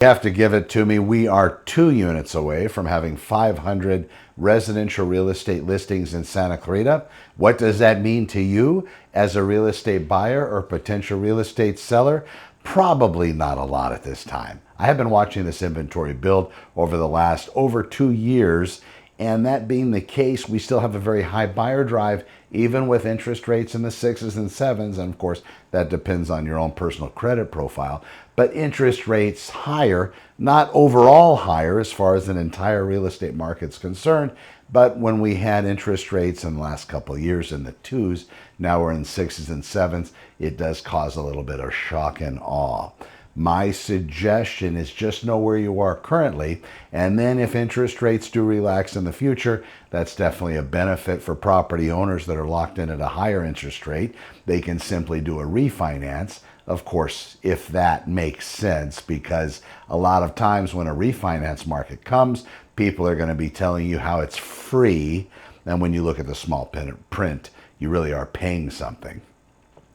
You have to give it to me. We are 2 units away from having 500 residential real estate listings in Santa Clarita. What does that mean to you as a real estate buyer or potential real estate seller? Probably not a lot at this time. I have been watching this inventory build over the last over 2 years, and that being the case, we still have a very high buyer drive, even with interest rates in the 6s and 7s. And of course, that depends on your own personal credit profile. But interest rates higher, not overall higher as far as an entire real estate market's concerned. But when we had interest rates in the last couple of years in the 2s, now we're in 6s and 7s, it does cause a little bit of shock and awe. My suggestion is just know where you are currently, and then if interest rates do relax in the future, that's definitely a benefit for property owners that are locked in at a higher interest rate. They can simply do a refinance, of course, if that makes sense, because a lot of times when a refinance market comes, people are going to be telling you how it's free, and when you look at the small print, you really are paying something.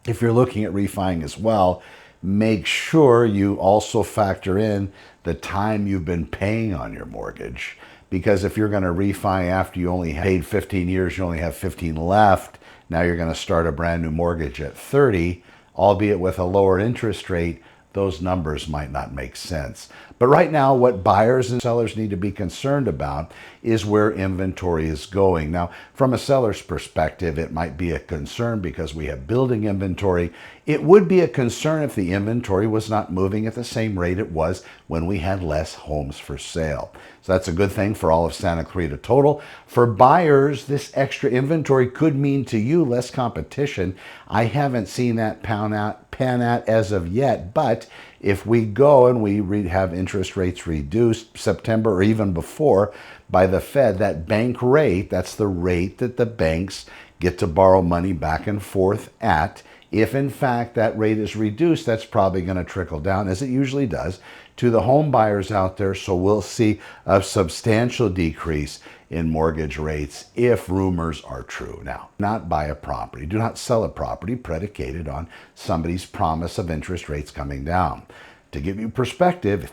If you're looking at refining as well, make sure you also factor in the time you've been paying on your mortgage. Because if you're going to refi after you only paid 15 years, you only have 15 left, now you're going to start a brand new mortgage at 30, albeit with a lower interest rate, those numbers might not make sense. But right now, what buyers and sellers need to be concerned about is where inventory is going. Now, from a seller's perspective, it might be a concern because we have building inventory. It would be a concern if the inventory was not moving at the same rate it was when we had less homes for sale. So that's a good thing for all of Santa Clarita total. For buyers, this extra inventory could mean to you less competition. I haven't seen that pan out as of yet, but if we go and we have interest rates reduced September or even before by the Fed, that bank rate, that's the rate that the banks get to borrow money back and forth at. If in fact that rate is reduced, that's probably going to trickle down, as it usually does, to the home buyers out there. So we'll see a substantial decrease in mortgage rates if rumors are true. Now, not buy a property. Do not sell a property predicated on somebody's promise of interest rates coming down. To give you perspective,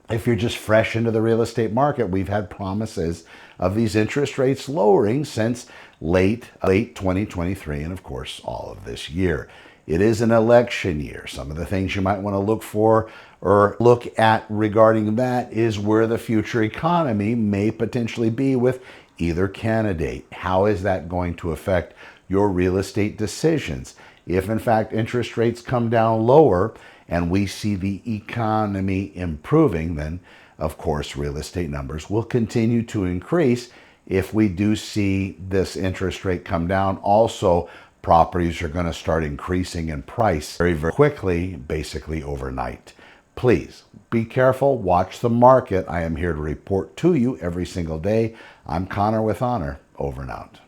if you're just fresh into the real estate market, we've had promises of these interest rates lowering since late 2023 and of course all of this year. It is an election year. Some of the things you might want to look for or look at regarding that is where the future economy may potentially be with either candidate. How is that going to affect your real estate decisions? If in fact interest rates come down lower and we see the economy improving, then of course real estate numbers will continue to increase. If we do see this interest rate come down, also properties are going to start increasing in price very, very quickly, basically overnight. Please be careful, watch the market. I am here to report to you every single day. I'm Connor with Honor. Over and out.